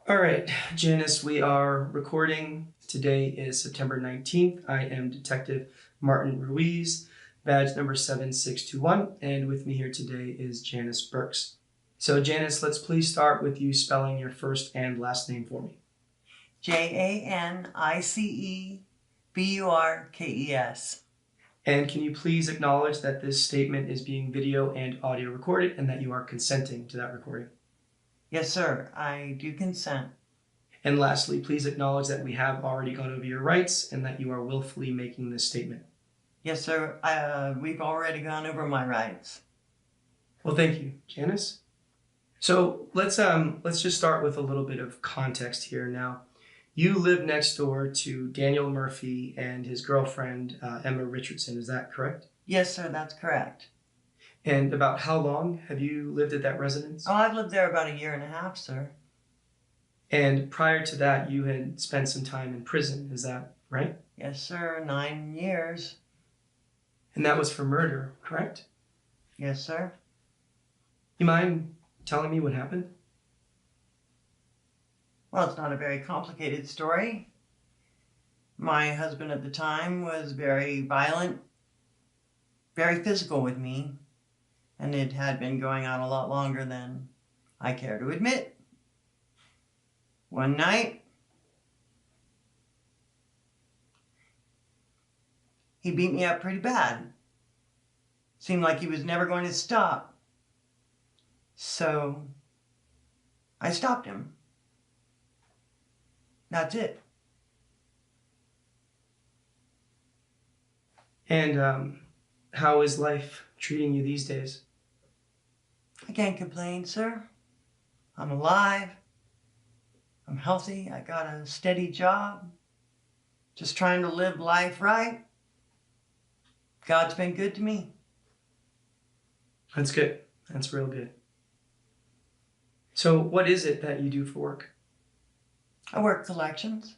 All right, Janice, we are recording. Today is September 19th. I am Detective Martin Ruiz, badge number 7621, and with me here today is Janice Burks. So, Janice, let's please start with you spelling your first and last name for me. Janicebures. And can you please acknowledge that this statement is being video and audio recorded and that you are consenting to that recording? Yes, sir. I do consent. And lastly, please acknowledge that we have already gone over your rights and that you are willfully making this statement. Yes, sir. We've already gone over my rights. Well, thank you, Janice. So let's just start with a little bit of context here. Now, you live next door to Daniel Murphy and his girlfriend, Emma Richardson. Is that correct? Yes, sir. That's correct. And about how long have you lived at that residence? Oh, I've lived there about 1.5 years, sir. And prior to that, you had spent some time in prison. Is that right? Yes, sir. 9 years. And that was for murder, correct? Yes, sir. You mind telling me what happened? Well, it's not a very complicated story. My husband at the time was very violent, very physical with me, and it had been going on a lot longer than I care to admit. One night, he beat me up pretty bad. Seemed like he was never going to stop. So I stopped him. That's it. And how is life treating you these days? I can't complain, sir. I'm alive. I'm healthy. I got a steady job. Just trying to live life right. God's been good to me. That's good. That's real good. So what is it that you do for work? I work collections.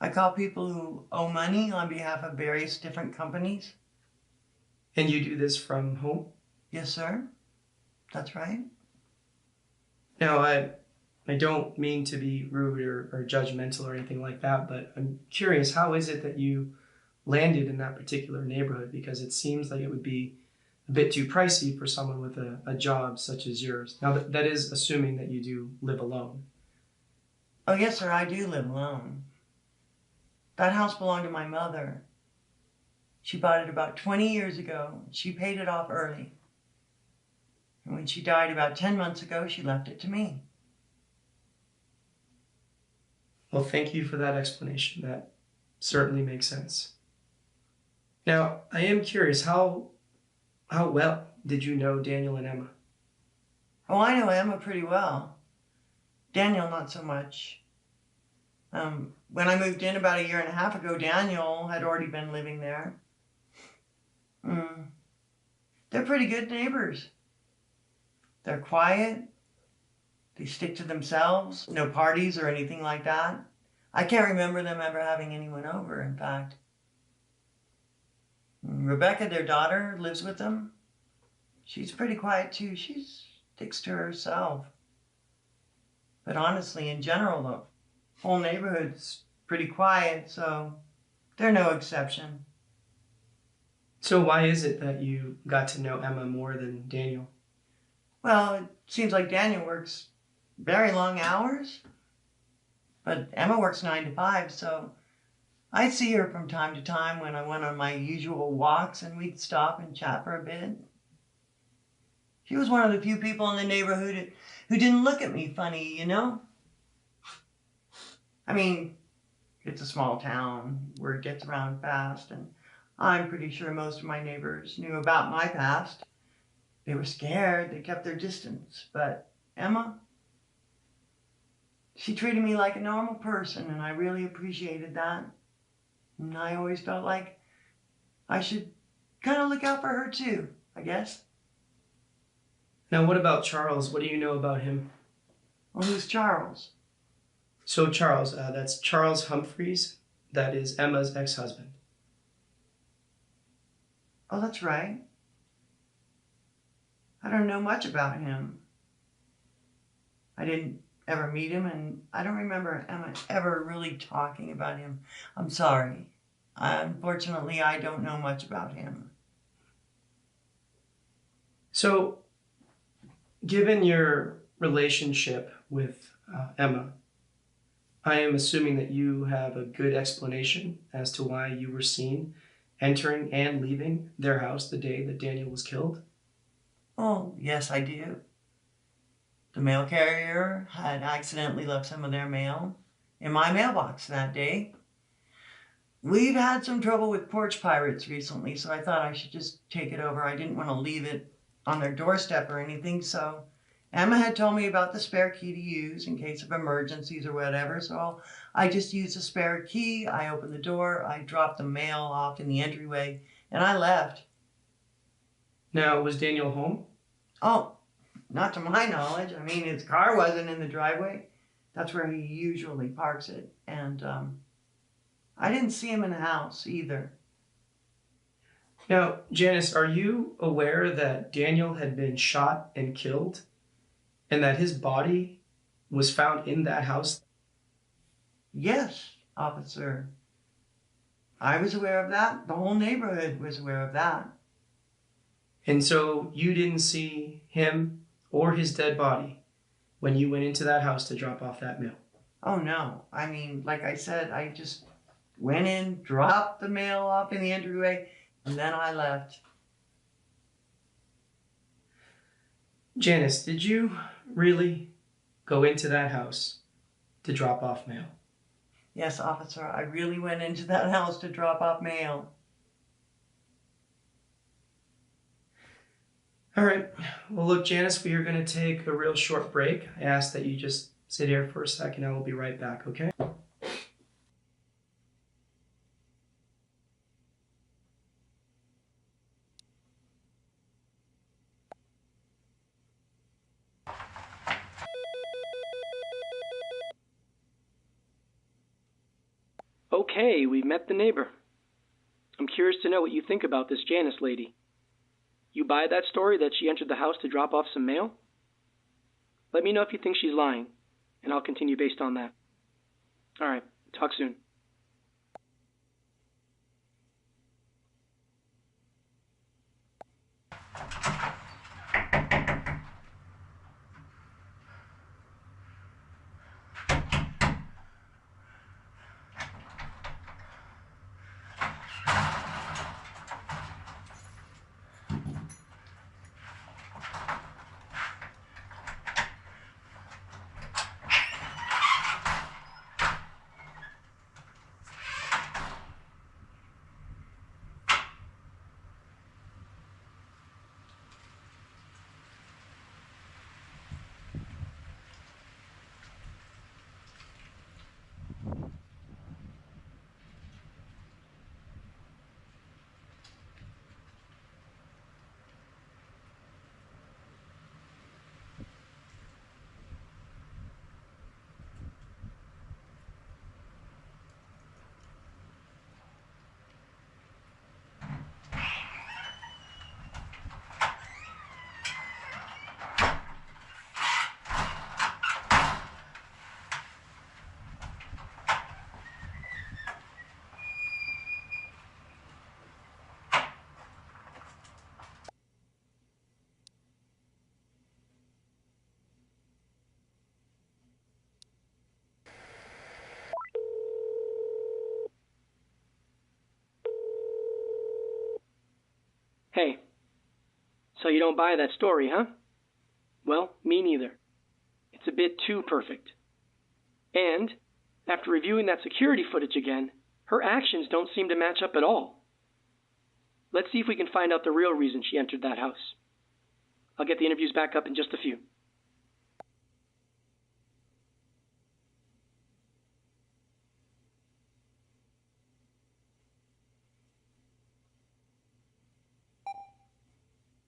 I call people who owe money on behalf of various different companies. And you do this from home? Yes, sir. That's right. Now, I don't mean to be rude or judgmental or anything like that, but I'm curious, how is it that you landed in that particular neighborhood? Because it seems like it would be a bit too pricey for someone with a job such as yours. Now, that is assuming that you do live alone. Oh, yes, sir, I do live alone. That house belonged to my mother. She bought it about 20 years ago. She paid it off early. And when she died about 10 months ago, she left it to me. Well, thank you for that explanation. That certainly makes sense. Now, I am curious, how well did you know Daniel and Emma? Oh, I know Emma pretty well. Daniel, not so much. When I moved in about 1.5 years ago, Daniel had already been living there. They're pretty good neighbors. They're quiet. They stick to themselves. No parties or anything like that. I can't remember them ever having anyone over, in fact. Rebecca, their daughter, lives with them. She's pretty quiet too. She sticks to herself. But honestly, in general, the whole neighborhood's pretty quiet, so they're no exception. So why is it that you got to know Emma more than Daniel? Well, it seems like Daniel works very long hours, but Emma works 9 to 5, so I see her from time to time when I went on my usual walks, and we'd stop and chat for a bit. She was one of the few people in the neighborhood who didn't look at me funny, you know? I mean, it's a small town, word gets around fast, and I'm pretty sure most of my neighbors knew about my past. They were scared, they kept their distance, but Emma, she treated me like a normal person, and I really appreciated that. And I always felt like I should kind of look out for her too, I guess. Now, what about Charles? What do you know about him? Well, who's Charles? So Charles, that's Charles Humphreys. That is Emma's ex-husband. Oh, that's right. I don't know much about him. I didn't ever meet him, and I don't remember Emma ever really talking about him. I'm sorry. Unfortunately, I don't know much about him. So, given your relationship with Emma, I am assuming that you have a good explanation as to why you were seen entering and leaving their house the day that Daniel was killed. Oh, yes, I do. The mail carrier had accidentally left some of their mail in my mailbox that day. We've had some trouble with porch pirates recently, so I thought I should just take it over. I didn't want to leave it on their doorstep or anything, so Emma had told me about the spare key to use in case of emergencies or whatever, so I just used the spare key. I opened the door, I dropped the mail off in the entryway, and I left. Now, was Daniel home? Oh, not to my knowledge. I mean, his car wasn't in the driveway. That's where he usually parks it. And I didn't see him in the house either. Now, Janice, are you aware that Daniel had been shot and killed and that his body was found in that house? Yes, officer. I was aware of that. The whole neighborhood was aware of that. And so you didn't see him or his dead body when you went into that house to drop off that mail? Oh, no. I mean, like I said, I just went in, dropped the mail off in the entryway, and then I left. Janice, did you really go into that house to drop off mail? Yes, officer, I really went into that house to drop off mail. All right. Well, look, Janice, we are going to take a real short break. I ask that you just sit here for a second. I will be right back, okay? Okay, we've met the neighbor. I'm curious to know what you think about this Janice lady. You buy that story that she entered the house to drop off some mail? Let me know if you think she's lying, and I'll continue based on that. All right, talk soon. Hey, so you don't buy that story, huh? Well, me neither. It's a bit too perfect. And, after reviewing that security footage again, her actions don't seem to match up at all. Let's see if we can find out the real reason she entered that house. I'll get the interviews back up in just a few.